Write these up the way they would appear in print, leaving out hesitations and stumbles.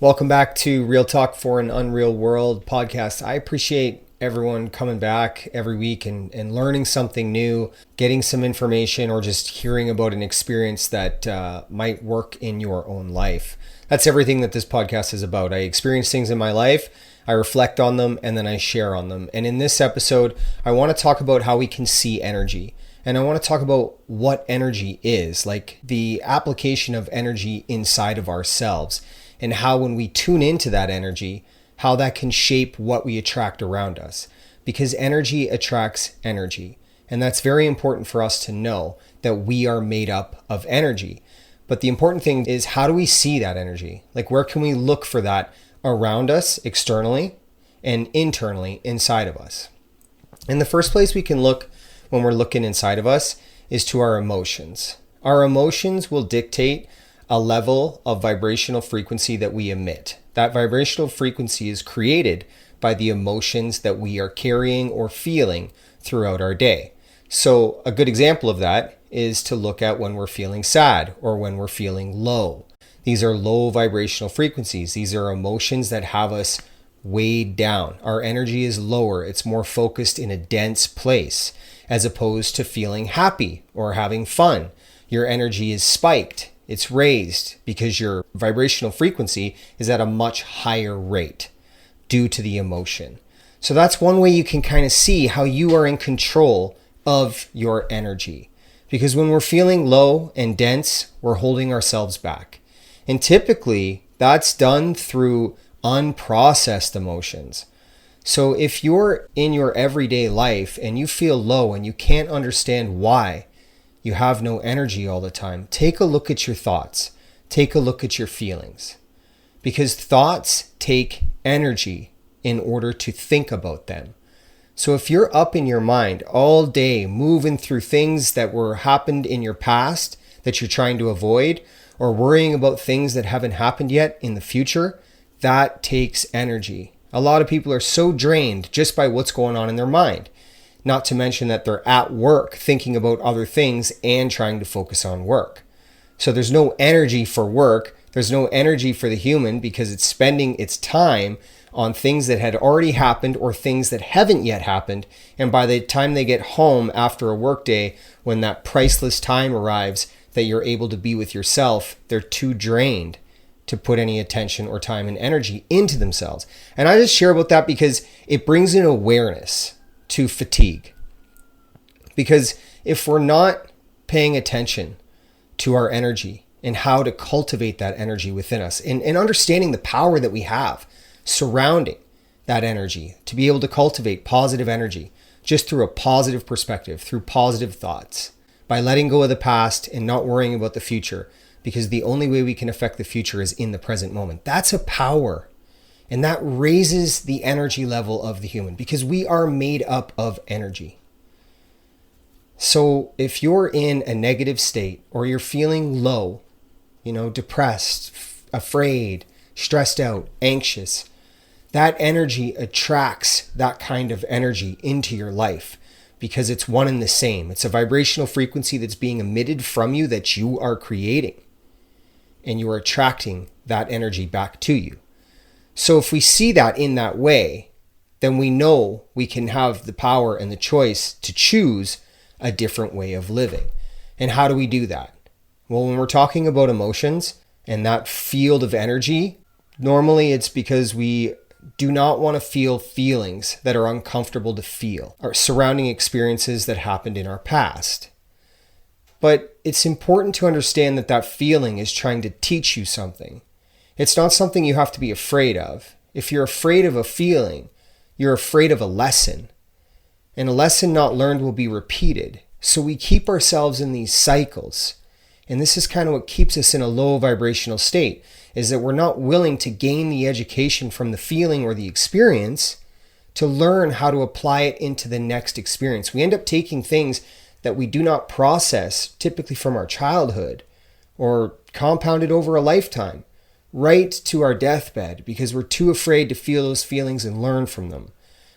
Welcome back to Real Talk for an Unreal World podcast. I appreciate everyone coming back every week and learning something new, getting some information, or just hearing about an experience that might work in your own life. That's everything that this podcast is about. I experience things in my life, I reflect on them, and then I share on them. And in this episode, I want to talk about how we can see energy. And I want to talk about what energy is, like the application of energy inside of ourselves, and how when we tune into that energy, how that can shape what we attract around us. Because energy attracts energy. And that's very important for us to know that we are made up of energy. But the important thing is, how do we see that energy? Like, where can we look for that around us externally and internally inside of us? And the first place we can look when we're looking inside of us is to our emotions. Our emotions will dictate a level of vibrational frequency that we emit. That vibrational frequency is created by the emotions that we are carrying or feeling throughout our day. So a good example of that is to look at when we're feeling sad or when we're feeling low. These are low vibrational frequencies. These are emotions that have us weighed down. Our energy is lower. It's more focused in a dense place, as opposed to feeling happy or having fun. Your energy is spiked. It's raised because your vibrational frequency is at a much higher rate due to the emotion. So that's one way you can kind of see how you are in control of your energy. Because when we're feeling low and dense, we're holding ourselves back. And typically that's done through unprocessed emotions. So if you're in your everyday life and you feel low and you can't understand why, you have no energy all the time, take a look at your thoughts. Take a look at your feelings. Because thoughts take energy in order to think about them. So if you're up in your mind all day, moving through things that happened in your past that you're trying to avoid, or worrying about things that haven't happened yet in the future, that takes energy. A lot of people are so drained just by what's going on in their mind. Not to mention that they're at work thinking about other things and trying to focus on work. So there's no energy for work. There's no energy for the human because it's spending its time on things that had already happened or things that haven't yet happened. And by the time they get home after a work day, when that priceless time arrives that you're able to be with yourself, they're too drained to put any attention or time and energy into themselves. And I just share about that because it brings an awareness to fatigue. Because if we're not paying attention to our energy and how to cultivate that energy within us and understanding the power that we have surrounding that energy to be able to cultivate positive energy just through a positive perspective, through positive thoughts, by letting go of the past and not worrying about the future, because the only way we can affect the future is in the present moment. That's a power. And that raises the energy level of the human because we are made up of energy. So if you're in a negative state or you're feeling low, depressed, afraid, stressed out, anxious, that energy attracts that kind of energy into your life because it's one and the same. It's a vibrational frequency that's being emitted from you that you are creating. And you are attracting that energy back to you. So if we see that in that way, then we know we can have the power and the choice to choose a different way of living. And how do we do that? Well, when we're talking about emotions and that field of energy, normally it's because we do not want to feel feelings that are uncomfortable to feel, or surrounding experiences that happened in our past. But it's important to understand that that feeling is trying to teach you something. It's not something you have to be afraid of. If you're afraid of a feeling, you're afraid of a lesson. And a lesson not learned will be repeated. So we keep ourselves in these cycles. And this is kind of what keeps us in a low vibrational state, is that we're not willing to gain the education from the feeling or the experience to learn how to apply it into the next experience. We end up taking things that we do not process, typically from our childhood, or compounded over a lifetime, right to our deathbed because we're too afraid to feel those feelings and learn from them.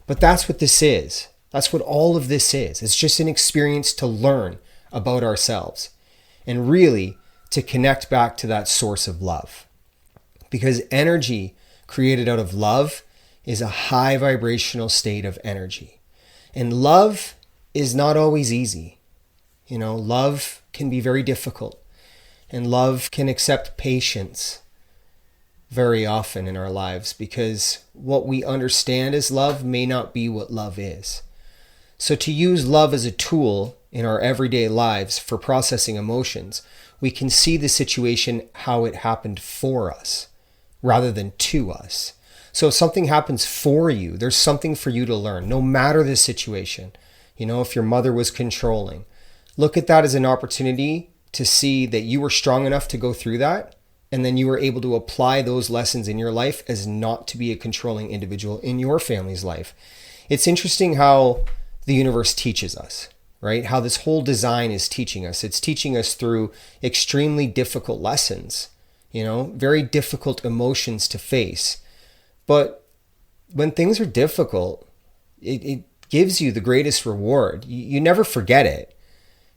But that's what this is. That's what all of this is. It's just an experience to learn about ourselves and really to connect back to that source of love. because energy created out of love is a high vibrational state of energy. And love is not always easy. Love can be very difficult, and love can accept patience very often in our lives, because what we understand as love may not be what love is. So to use love as a tool in our everyday lives for processing emotions, we can see the situation how it happened for us rather than to us. So if something happens for you, there's something for you to learn, no matter the situation. If your mother was controlling, look at that as an opportunity to see that you were strong enough to go through that, and then you were able to apply those lessons in your life as not to be a controlling individual in your family's life. It's interesting how the universe teaches us, right? How this whole design is teaching us. It's teaching us through extremely difficult lessons, very difficult emotions to face. But when things are difficult, it gives you the greatest reward. You never forget it.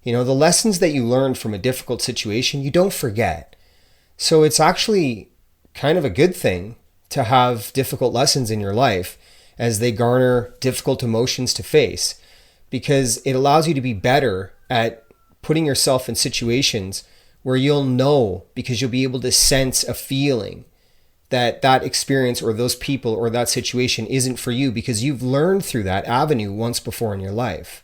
The lessons that you learned from a difficult situation, you don't forget. So it's actually kind of a good thing to have difficult lessons in your life as they garner difficult emotions to face, because it allows you to be better at putting yourself in situations where you'll know, because you'll be able to sense a feeling that experience or those people or that situation isn't for you, because you've learned through that avenue once before in your life.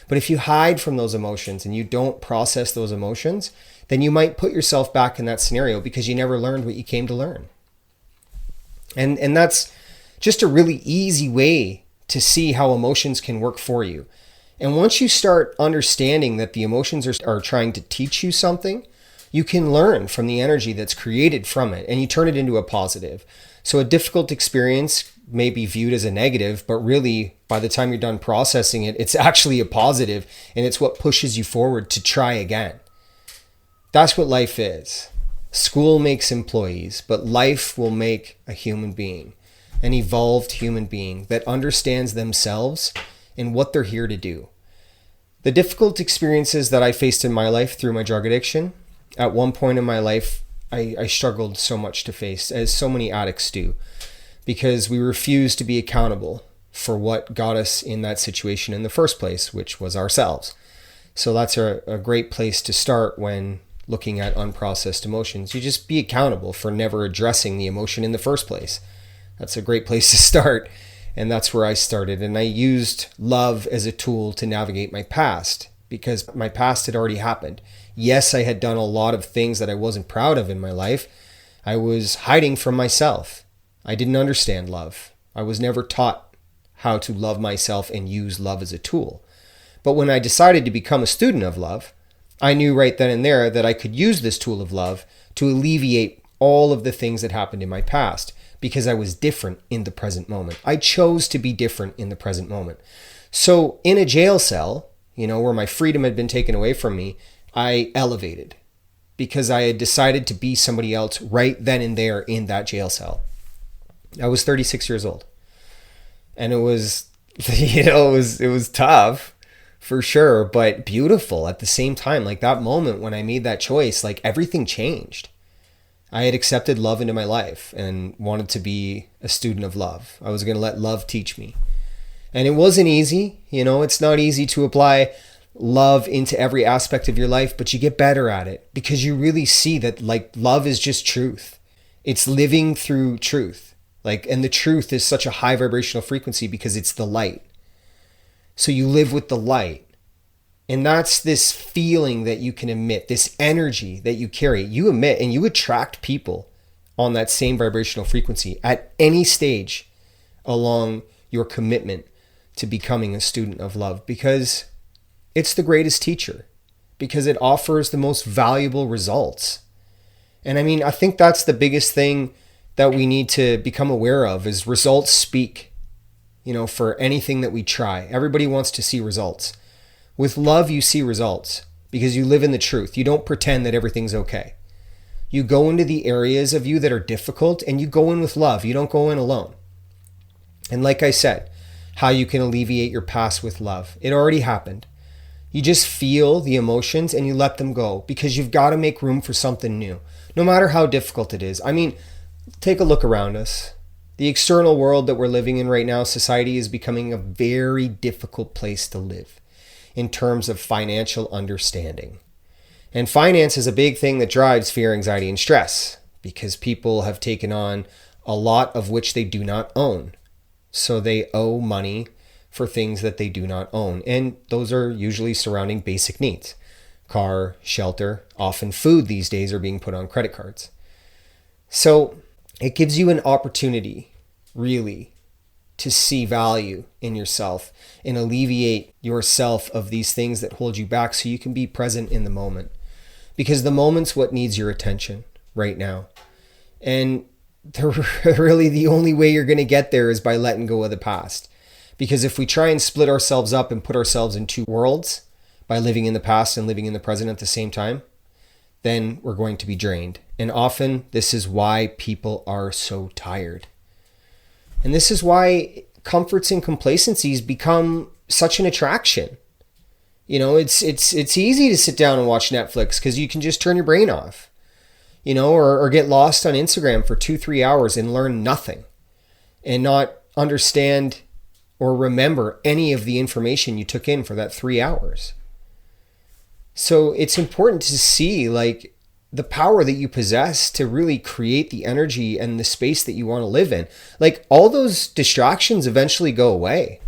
But if you hide from those emotions and you don't process those emotions, then you might put yourself back in that scenario because you never learned what you came to learn. And that's just a really easy way to see how emotions can work for you. And once you start understanding that the emotions are trying to teach you something, you can learn from the energy that's created from it, and you turn it into a positive. So a difficult experience may be viewed as a negative, but really by the time you're done processing it, it's actually a positive, and it's what pushes you forward to try again. That's what life is. School makes employees, but life will make a human being, an evolved human being that understands themselves and what they're here to do. The difficult experiences that I faced in my life through my drug addiction, at one point in my life, I struggled so much to face, as so many addicts do, because we refuse to be accountable for what got us in that situation in the first place, which was ourselves. So that's a great place to start when looking at unprocessed emotions. You just be accountable for never addressing the emotion in the first place. That's a great place to start. And that's where I started. And I used love as a tool to navigate my past, because my past had already happened. Yes, I had done a lot of things that I wasn't proud of in my life. I was hiding from myself. I didn't understand love. I was never taught how to love myself and use love as a tool. But when I decided to become a student of love, I knew right then and there that I could use this tool of love to alleviate all of the things that happened in my past, because I was different in the present moment. I chose to be different in the present moment. So in a jail cell, where my freedom had been taken away from me, I elevated because I had decided to be somebody else right then and there in that jail cell. I was 36 years old, and it was, it was tough for sure, but beautiful at the same time. Like that moment when I made that choice, like everything changed. I had accepted love into my life and wanted to be a student of love. I was going to let love teach me. And it wasn't easy. It's not easy to apply love into every aspect of your life, but you get better at it because you really see that love is just truth. It's living through truth. And the truth is such a high vibrational frequency because it's the light. So you live with the light. And that's this feeling that you can emit, this energy that you carry. You emit and you attract people on that same vibrational frequency at any stage along your commitment to becoming a student of love, because it's the greatest teacher, because it offers the most valuable results. And I think that's the biggest thing that we need to become aware of is results speak, for anything that we try. Everybody wants to see results. With love, you see results because you live in the truth. You don't pretend that everything's okay. You go into the areas of you that are difficult and you go in with love. You don't go in alone. And like I said, how you can alleviate your past with love. It already happened. You just feel the emotions and you let them go because you've got to make room for something new, no matter how difficult it is. take a look around us. The external world that we're living in right now, society is becoming a very difficult place to live in terms of financial understanding. And finance is a big thing that drives fear, anxiety, and stress because people have taken on a lot of which they do not own. So they owe money for things that they do not own. And those are usually surrounding basic needs. Car, shelter, often food these days are being put on credit cards. So it gives you an opportunity, really, to see value in yourself and alleviate yourself of these things that hold you back so you can be present in the moment. Because the moment's what needs your attention right now. And really the only way you're going to get there is by letting go of the past. Because if we try and split ourselves up and put ourselves in two worlds by living in the past and living in the present at the same time, then we're going to be drained. And often this is why people are so tired. And this is why comforts and complacencies become such an attraction. You know, it's easy to sit down and watch Netflix because you can just turn your brain off, you know, or get lost on Instagram for 2-3 hours and learn nothing and not understand or remember any of the information you took in for that 3 hours. So it's important to see like the power that you possess to really create the energy and the space that you want to live in. Like all those distractions eventually go away.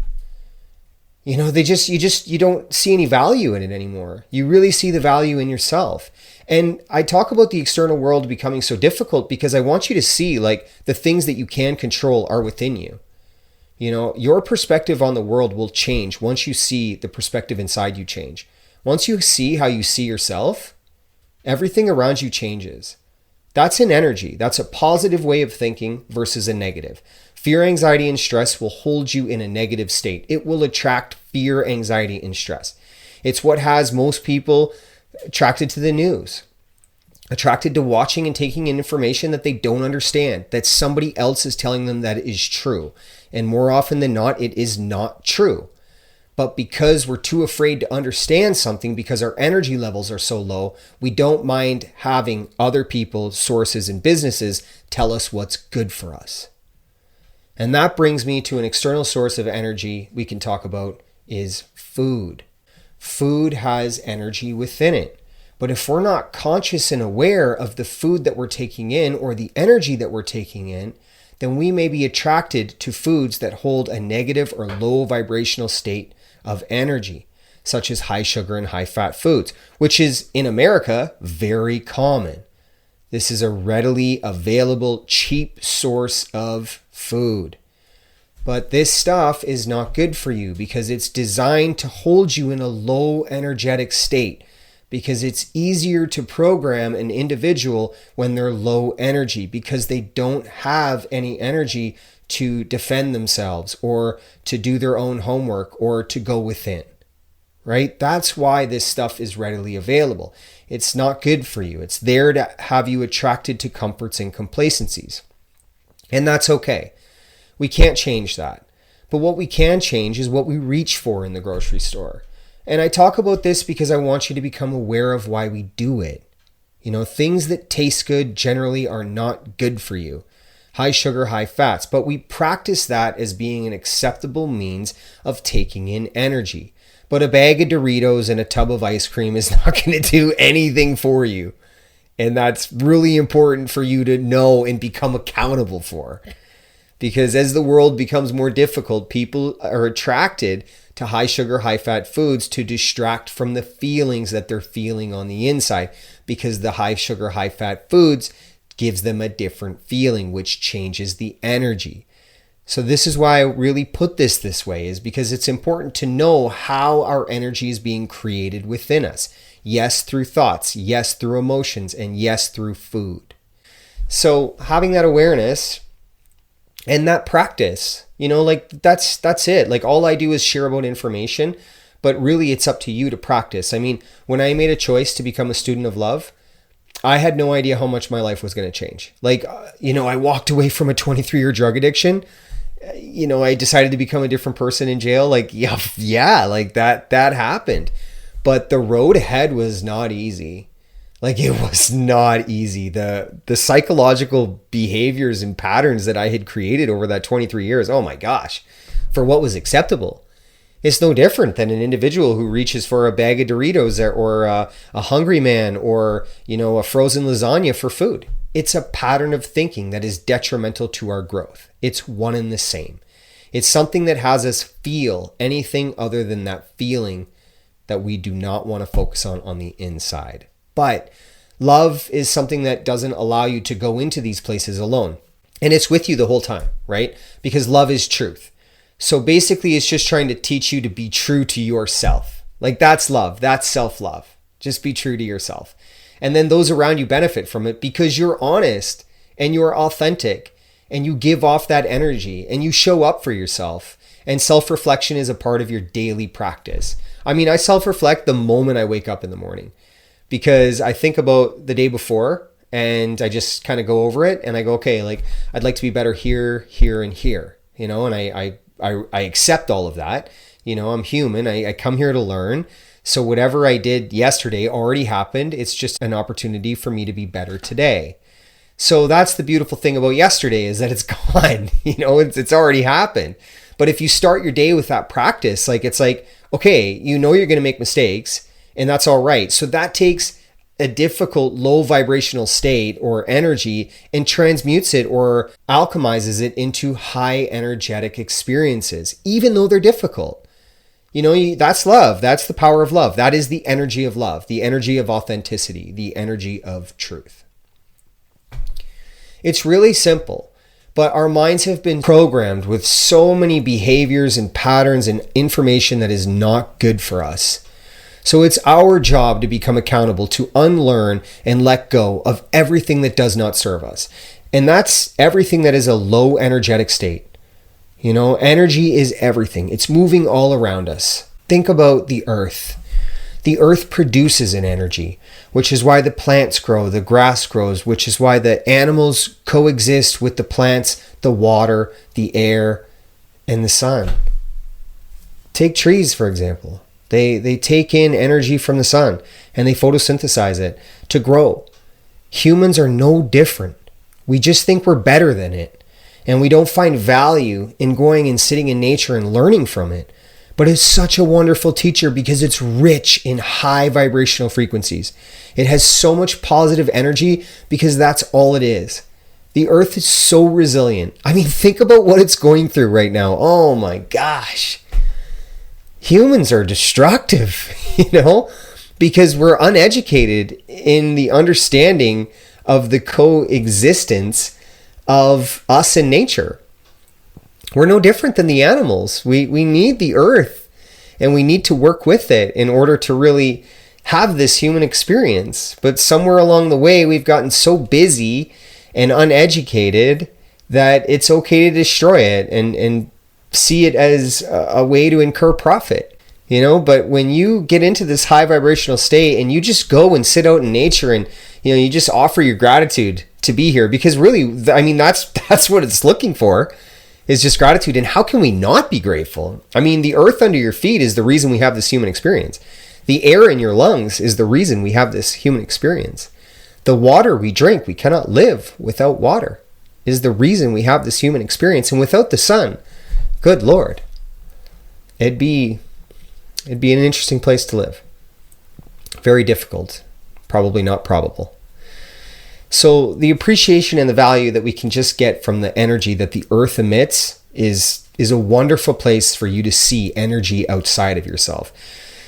You know, you don't see any value in it anymore. You really see the value in yourself. And I talk about the external world becoming so difficult because I want you to see like the things that you can control are within you. You know, your perspective on the world will change once you see the perspective inside you change. Once you see how you see yourself, everything around you changes. That's an energy. That's a positive way of thinking versus a negative. Fear, anxiety, and stress will hold you in a negative state. It will attract fear, anxiety, and stress. It's what has most people attracted to the news, attracted to watching and taking in information that they don't understand, that somebody else is telling them that it is true. And more often than not, it is not true. But because we're too afraid to understand something because our energy levels are so low, we don't mind having other people, sources, and businesses tell us what's good for us. And that brings me to an external source of energy we can talk about is food. Food has energy within it. But if we're not conscious and aware of the food that we're taking in or the energy that we're taking in, then we may be attracted to foods that hold a negative or low vibrational state of energy, such as high sugar and high fat foods, which is in America very common. This is a readily available, cheap source of food. But this stuff is not good for you because it's designed to hold you in a low energetic state, because it's easier to program an individual when they're low energy because they don't have any energy to defend themselves or to do their own homework or to go within, right? That's why this stuff is readily available. It's not good for you. It's there to have you attracted to comforts and complacencies. And that's okay. We can't change that. But what we can change is what we reach for in the grocery store. And I talk about this because I want you to become aware of why we do it. You know, things that taste good generally are not good for you. High sugar, high fats. But we practice that as being an acceptable means of taking in energy. But a bag of Doritos and a tub of ice cream is not going to do anything for you. And that's really important for you to know and become accountable for. Because as the world becomes more difficult, people are attracted to high sugar, high fat foods to distract from the feelings that they're feeling on the inside, because the high sugar, high fat foods gives them a different feeling, which changes the energy. So this is why I really put this way, is because it's important to know how our energy is being created within us. Yes, through thoughts. Yes, through emotions. And yes, through food. So having that awareness and that practice, you know, like that's it. Like all I do is share about information, but really it's up to you to practice. I mean, when I made a choice to become a student of love, I had no idea how much my life was going to change. Like, you know, I walked away from a 23-year drug addiction. You know, I decided to become a different person in jail. Like, yeah, like that happened. But the road ahead was not easy. Like, it was not easy. The psychological behaviors and patterns that I had created over that 23 years, oh my gosh, for what was acceptable. It's no different than an individual who reaches for a bag of Doritos or a Hungry Man or, a frozen lasagna for food. It's a pattern of thinking that is detrimental to our growth. It's one and the same. It's something that has us feel anything other than that feeling that we do not want to focus on the inside. But love is something that doesn't allow you to go into these places alone. And it's with you the whole time, right? Because love is truth. So basically, it's just trying to teach you to be true to yourself. Like, that's love. That's self-love. Just be true to yourself. And then those around you benefit from it because you're honest and you're authentic and you give off that energy and you show up for yourself. And self-reflection is a part of your daily practice. I mean, I self-reflect the moment I wake up in the morning because I think about the day before and I just kind of go over it and I go, okay, like, I'd like to be better here, here, and here, and I accept all of that. I'm human. I come here to learn. So whatever I did yesterday already happened. It's just an opportunity for me to be better today. So that's the beautiful thing about yesterday is that it's gone. It's already happened. But if you start your day with that practice, it's like, okay, you're going to make mistakes and that's all right. So that takes a difficult low vibrational state or energy and transmutes it or alchemizes it into high energetic experiences, even though they're difficult. That's love. That's the power of love. That is the energy of love, the energy of authenticity, the energy of truth. It's really simple, but our minds have been programmed with so many behaviors and patterns and information that is not good for us. So it's our job to become accountable, to unlearn and let go of everything that does not serve us. And that's everything that is a low energetic state. Energy is everything. It's moving all around us. Think about the earth. The earth produces an energy, which is why the plants grow, the grass grows, which is why the animals coexist with the plants, the water, the air, and the sun. Take trees, for example. They take in energy from the sun and they photosynthesize it to grow. Humans are no different. We just think we're better than it. And we don't find value in going and sitting in nature and learning from it. But it's such a wonderful teacher because it's rich in high vibrational frequencies. It has so much positive energy because that's all it is. The earth is so resilient. I mean, think about what it's going through right now. Oh my gosh. Humans are destructive, because we're uneducated in the understanding of the coexistence of us and nature. We're no different than the animals. We need the earth and we need to work with it in order to really have this human experience. But somewhere along the way, we've gotten so busy and uneducated that it's okay to destroy it and see it as a way to incur profit. But when you get into this high vibrational state and you just go and sit out in nature and you just offer your gratitude to be here, because really, I mean, that's what it's looking for, is just gratitude. And how can we not be grateful? I mean, the earth under your feet is the reason we have this human experience. The air in your lungs is the reason we have this human experience. The water we drink, we cannot live without water, is the reason we have this human experience. And without the sun, good Lord, it'd be an interesting place to live. Very difficult, probably not probable. So the appreciation and the value that we can just get from the energy that the earth emits is a wonderful place for you to see energy outside of yourself.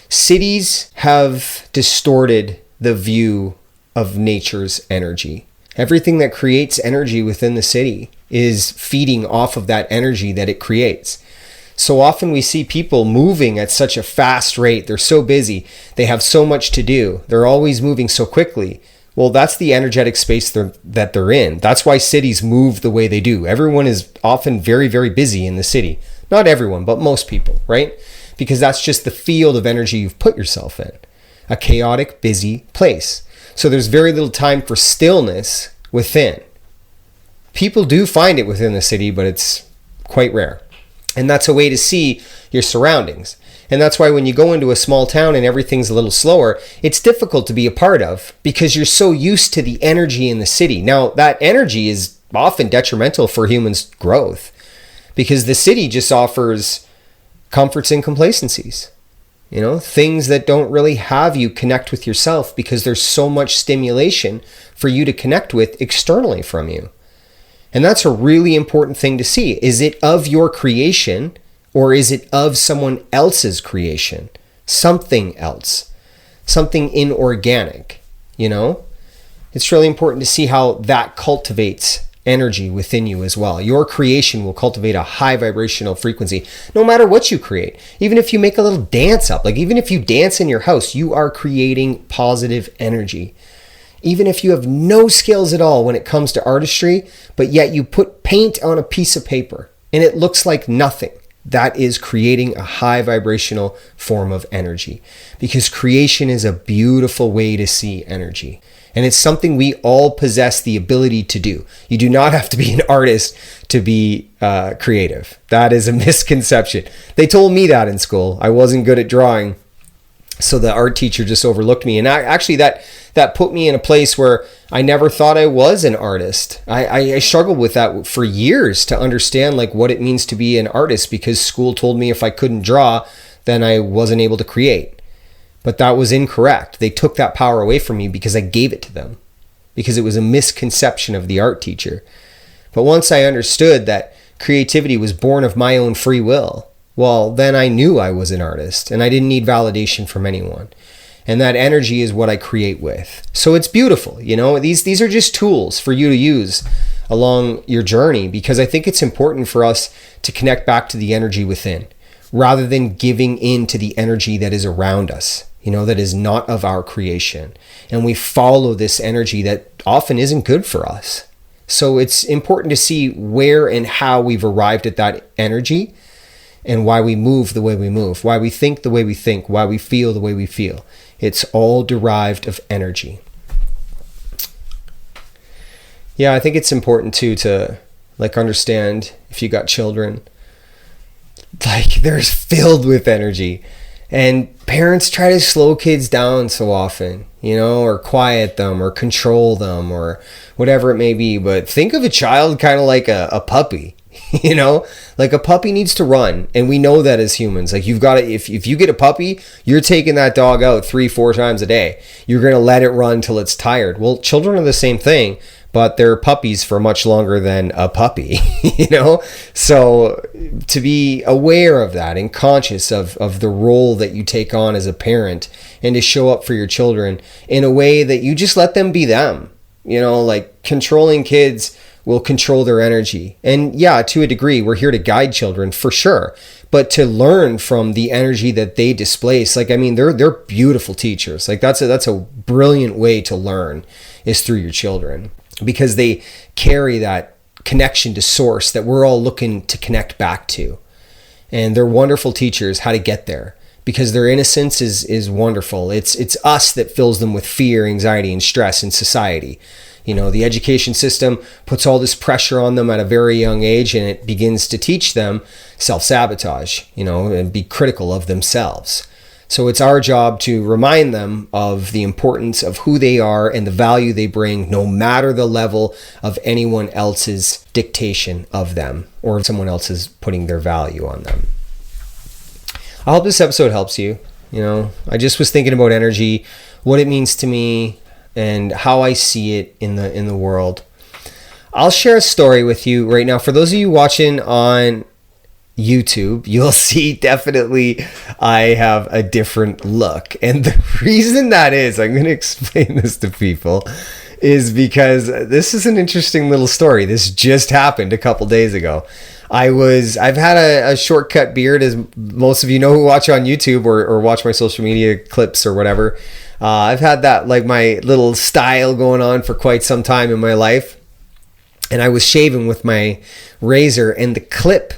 Cities have distorted the view of nature's energy. Everything that creates energy within the city is feeding off of that energy that it creates. So often we see people moving at such a fast rate. They're so busy. They have so much to do. They're always moving so quickly. Well, that's the energetic space that they're in. That's why cities move the way they do. Everyone is often very, very busy in the city. Not everyone, but most people, right? Because that's just the field of energy you've put yourself in. A chaotic, busy place. So there's very little time for stillness within. People do find it within the city, but it's quite rare. And that's a way to see your surroundings. And that's why when you go into a small town and everything's a little slower, it's difficult to be a part of because you're so used to the energy in the city. Now, that energy is often detrimental for humans' growth because the city just offers comforts and complacencies. Things that don't really have you connect with yourself because there's so much stimulation for you to connect with externally from you. And that's a really important thing to see. Is it of your creation or is it of someone else's creation? Something else, something inorganic, It's really important to see how that cultivates energy within you as well. Your creation will cultivate a high vibrational frequency no matter what you create. Even if you make a little dance up, like even if you dance in your house, you are creating positive energy. Even if you have no skills at all when it comes to artistry, but yet you put paint on a piece of paper and it looks like nothing, that is creating a high vibrational form of energy, because creation is a beautiful way to see energy. And it's something we all possess the ability to do. You do not have to be an artist to be creative. That is a misconception. They told me that in school. I wasn't good at drawing, so the art teacher just overlooked me. And actually that put me in a place where I never thought I was an artist. I struggled with that for years to understand like what it means to be an artist, because school told me if I couldn't draw, then I wasn't able to create. But that was incorrect. They took that power away from me because I gave it to them, because it was a misconception of the art teacher. But once I understood that creativity was born of my own free will, well, then I knew I was an artist and I didn't need validation from anyone. And that energy is what I create with. So it's beautiful. These are just tools for you to use along your journey, because I think it's important for us to connect back to the energy within rather than giving in to the energy that is around us. That is not of our creation. And we follow this energy that often isn't good for us. So it's important to see where and how we've arrived at that energy and why we move the way we move, why we think the way we think, why we feel the way we feel. It's all derived of energy. Yeah, I think it's important too to understand, if you got children, they're filled with energy. And parents try to slow kids down so often, or quiet them or control them or whatever it may be. But think of a child kind of like a puppy, like a puppy needs to run. And we know that as humans, you've got to, if you get a puppy, you're taking that dog out 3-4 times a day. You're going to let it run till it's tired. Well, children are the same thing, but they're puppies for much longer than a puppy, So to be aware of that and conscious of the role that you take on as a parent, and to show up for your children in a way that you just let them be them. Controlling kids will control their energy. And yeah, to a degree, we're here to guide children for sure, but to learn from the energy that they displace. They're beautiful teachers. That's a brilliant way to learn, is through your children, because they carry that connection to source that we're all looking to connect back to. And they're wonderful teachers how to get there, because their innocence is wonderful. It's us that fills them with fear, anxiety, and stress in society. The education system puts all this pressure on them at a very young age, and it begins to teach them self-sabotage, and be critical of themselves. So it's our job to remind them of the importance of who they are and the value they bring, no matter the level of anyone else's dictation of them or someone else is putting their value on them. I hope this episode helps you. I just was thinking about energy, what it means to me, and how I see it in the world. I'll share a story with you right now. For those of you watching on YouTube, you'll see definitely I have a different look. And the reason that is, I'm going to explain this to people, is because this is an interesting little story. This just happened a couple days ago. I've had a shortcut beard, as most of you know who watch on YouTube or watch my social media clips or whatever. I've had that, my little style going on for quite some time in my life. And I was shaving with my razor, and the clip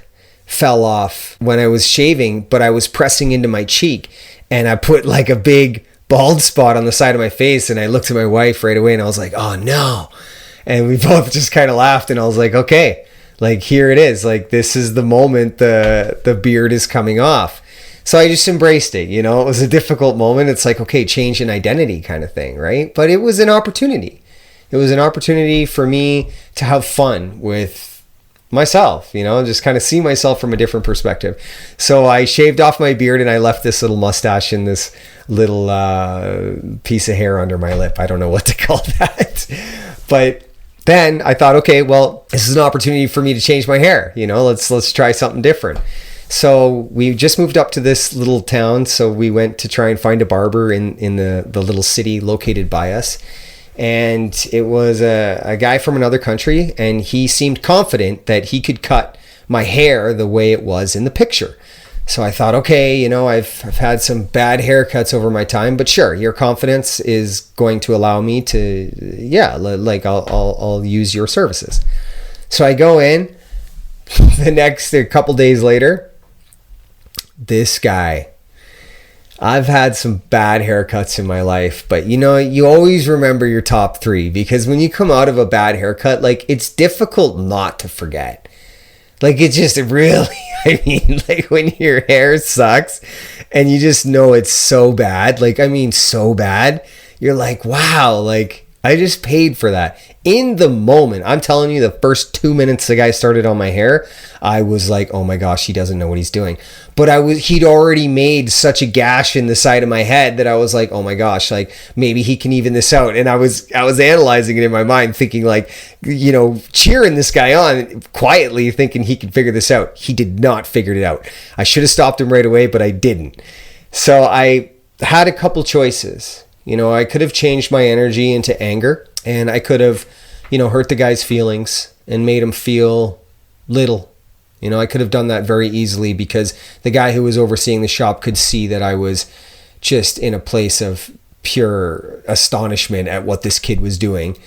fell off when I was shaving, but I was pressing into my cheek, and I put a big bald spot on the side of my face. And I looked at my wife right away and I was like, oh no. And we both just kind of laughed, and I was like, okay, here it is. This is the moment the beard is coming off. So I just embraced it. It was a difficult moment. It's like, okay, change in identity kind of thing, right? But it was an opportunity. It was an opportunity for me to have fun with myself, just kind of see myself from a different perspective. So I shaved off my beard and I left this little mustache and this little piece of hair under my lip. I don't know what to call that. But then I thought, okay, well, this is an opportunity for me to change my hair. Let's try something different. So we just moved up to this little town. So we went to try and find a barber in the little city located by us. And it was a guy from another country, and he seemed confident that he could cut my hair the way it was in the picture. So I thought, okay, I've had some bad haircuts over my time, but sure, your confidence is going to allow me to, I'll use your services. So I go in. A couple days later, this guy. I've had some bad haircuts in my life, but you always remember your top 3, because when you come out of a bad haircut, like, it's difficult not to forget. Like, it's just really, like, when your hair sucks and you just know it's so bad, so bad, you're like, wow, like, I just paid for that. In the moment, I'm telling you, the first 2 minutes the guy started on my hair, I was like, oh my gosh, he doesn't know what he's doing. But he'd already made such a gash in the side of my head that I was like, oh my gosh, like, maybe he can even this out. And I was analyzing it in my mind, thinking like, cheering this guy on quietly, thinking he could figure this out. He did not figure it out. I should have stopped him right away, but I didn't. So I had a couple choices. I could have changed my energy into anger, and I could have, hurt the guy's feelings and made him feel little. I could have done that very easily, because the guy who was overseeing the shop could see that I was just in a place of pure astonishment at what this kid was doing.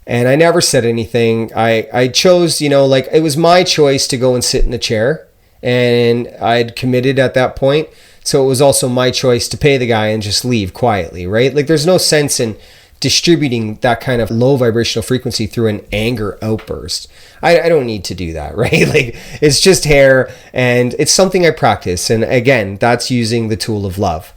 And I never said anything. I chose, it was my choice to go and sit in the chair, and I'd committed at that point. So it was also my choice to pay the guy and just leave quietly, right? Like, there's no sense in distributing that kind of low vibrational frequency through an anger outburst. I don't need to do that, right? Like, it's just hair, and it's something I practice. And again, that's using the tool of love.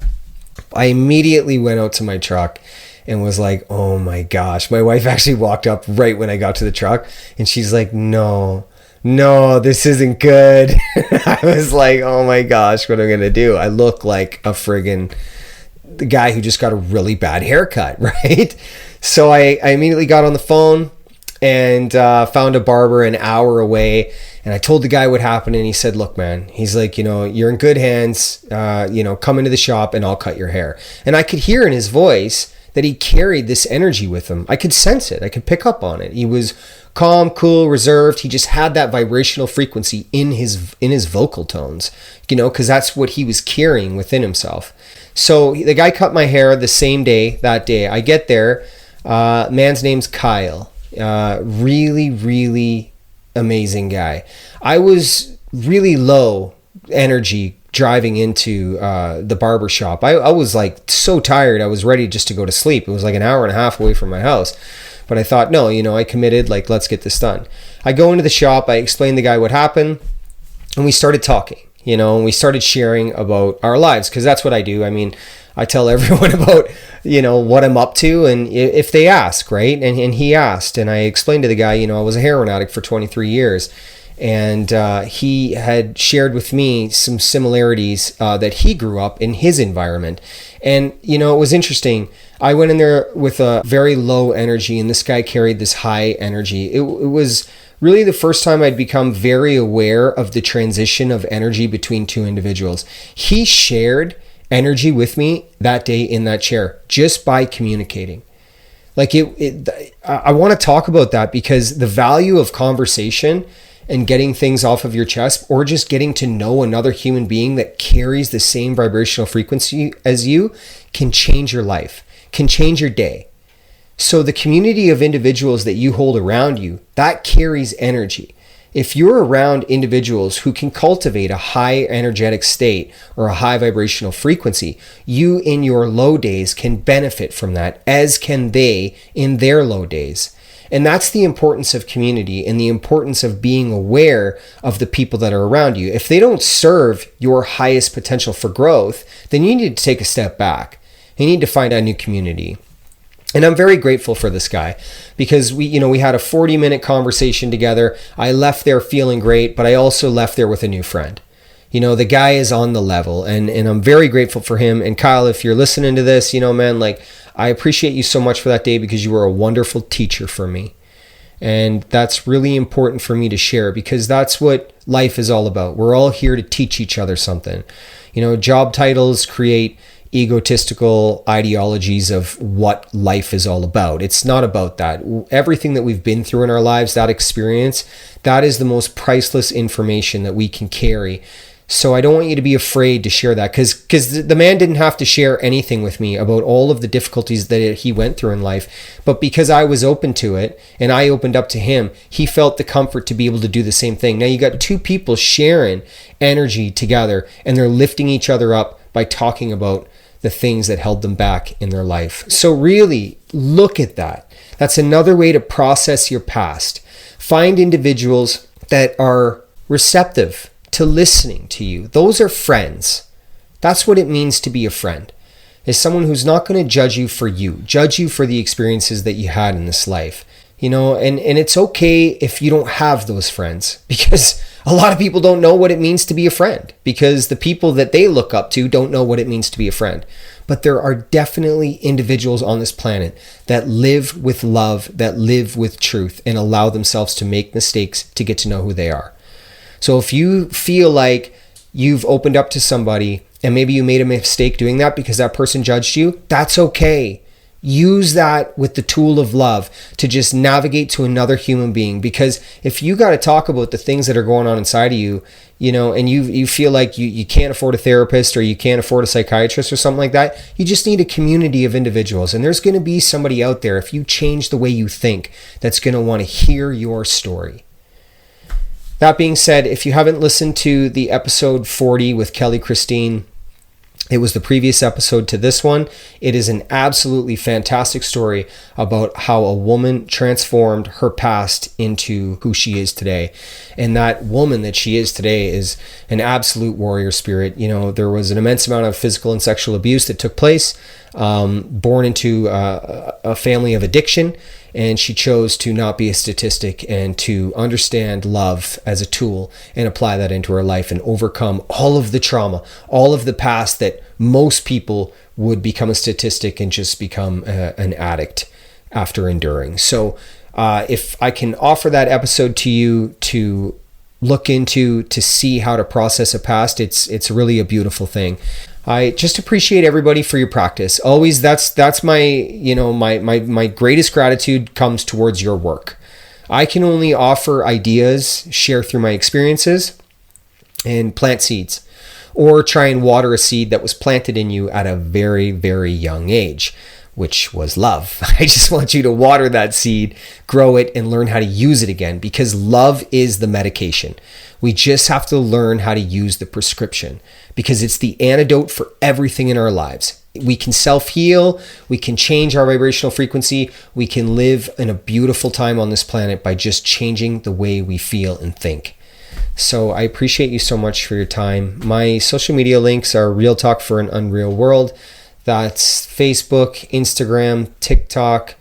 I immediately went out to my truck and was like, oh my gosh. My wife actually walked up right when I got to the truck, and she's like, no, this isn't good. I was like, oh my gosh, what am I going to do? I look like the guy who just got a really bad haircut, right? So I immediately got on the phone and found a barber an hour away. And I told the guy what happened, and he said, look, man, he's like, you're in good hands. Come into the shop and I'll cut your hair. And I could hear in his voice that he carried this energy with him. I could sense it. I could pick up on it. He was calm, cool, reserved. He just had that vibrational frequency in his vocal tones, because that's what he was carrying within himself. So the guy cut my hair the same day, that day. I get there. Man's name's Kyle. Really, really amazing guy. I was really low energy driving into the barber shop. I was like so tired. I was ready just to go to sleep. It was like an hour and a half away from my house. But I thought, no, I committed, like, let's get this done. I go into the shop, I explained to the guy what happened, and we started talking, and we started sharing about our lives, because that's what I do. I mean, I tell everyone about, what I'm up to, and if they ask, right? And he asked, and I explained to the guy, I was a heroin addict for 23 years. And he had shared with me some similarities that he grew up in his environment. And, it was interesting. I went in there with a very low energy, and this guy carried this high energy. It was really the first time I'd become very aware of the transition of energy between two individuals. He shared energy with me that day in that chair just by communicating. Like, I want to talk about that, because the value of conversation and getting things off of your chest, or just getting to know another human being that carries the same vibrational frequency as you, can change your life, can change your day. So the community of individuals that you hold around you, that carries energy. If you're around individuals who can cultivate a high energetic state or a high vibrational frequency, you in your low days can benefit from that, as can they in their low days. And that's the importance of community and the importance of being aware of the people that are around you. If they don't serve your highest potential for growth, then you need to take a step back. You need to find a new community. And I'm very grateful for this guy because we had a 40-minute conversation together. I left there feeling great, but I also left there with a new friend. The guy is on the level, and I'm very grateful for him. And Kyle, if you're listening to this, man, like, I appreciate you so much for that day because you were a wonderful teacher for me. And that's really important for me to share because that's what life is all about. We're all here to teach each other something. Job titles create egotistical ideologies of what life is all about. It's not about that. Everything that we've been through in our lives, that experience, that is the most priceless information that we can carry. So I don't want you to be afraid to share that because the man didn't have to share anything with me about all of the difficulties that he went through in life. But because I was open to it and I opened up to him, he felt the comfort to be able to do the same thing. Now you got two people sharing energy together and they're lifting each other up by talking about the things that held them back in their life. So really look at that. That's another way to process your past. Find individuals that are receptive to listening to you. Those are friends. That's what it means to be a friend. Is someone who's not going to judge you for the experiences that you had in this life. And it's okay if you don't have those friends because a lot of people don't know what it means to be a friend because the people that they look up to don't know what it means to be a friend. But there are definitely individuals on this planet that live with love, that live with truth, and allow themselves to make mistakes to get to know who they are. So if you feel like you've opened up to somebody and maybe you made a mistake doing that because that person judged you, that's okay. Use that with the tool of love to just navigate to another human being. Because if you got to talk about the things that are going on inside of you, and you feel like you can't afford a therapist or you can't afford a psychiatrist or something like that, you just need a community of individuals. And there's going to be somebody out there, if you change the way you think, that's going to want to hear your story. That being said, if you haven't listened to the episode 40 with Kelly Christine, it was the previous episode to this one. It is an absolutely fantastic story about how a woman transformed her past into who she is today. And that woman that she is today is an absolute warrior spirit. There was an immense amount of physical and sexual abuse that took place, born into a family of addiction. And she chose to not be a statistic and to understand love as a tool and apply that into her life and overcome all of the trauma, all of the past that most people would become a statistic and just become an addict after enduring. So if I can offer that episode to you to look into, to see how to process a past, it's really a beautiful thing. I just appreciate everybody for your practice. Always, that's my, my greatest gratitude comes towards your work. I can only offer ideas, share through my experiences, and plant seeds, or try and water a seed that was planted in you at a very, very young age, which was love. I just want you to water that seed, grow it, and learn how to use it again, because love is the medication. We just have to learn how to use the prescription, because it's the antidote for everything in our lives. We can self-heal, we can change our vibrational frequency, we can live in a beautiful time on this planet by just changing the way we feel and think. So I appreciate you so much for your time. My social media links are Real Talk for an Unreal World. That's Facebook, Instagram, TikTok,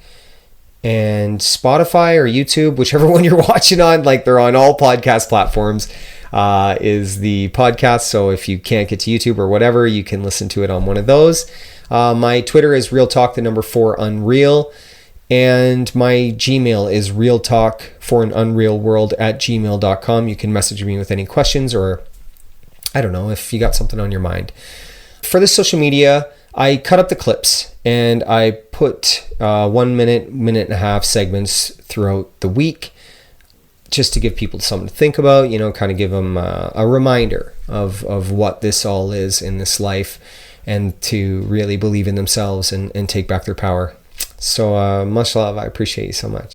and Spotify or YouTube, whichever one you're watching on. Like, they're on all podcast platforms, is the podcast. So if you can't get to YouTube or whatever, you can listen to it on one of those. My Twitter is Real Talk, the number 4 Unreal. And my Gmail is realtalkforanunrealworld@gmail.com. You can message me with any questions, or I don't know, if you got something on your mind. For the social media, I cut up the clips and I put 1 minute, minute and a half segments throughout the week, just to give people something to think about, kind of give them a reminder of what this all is in this life, and to really believe in themselves and take back their power. So much love. I appreciate you so much.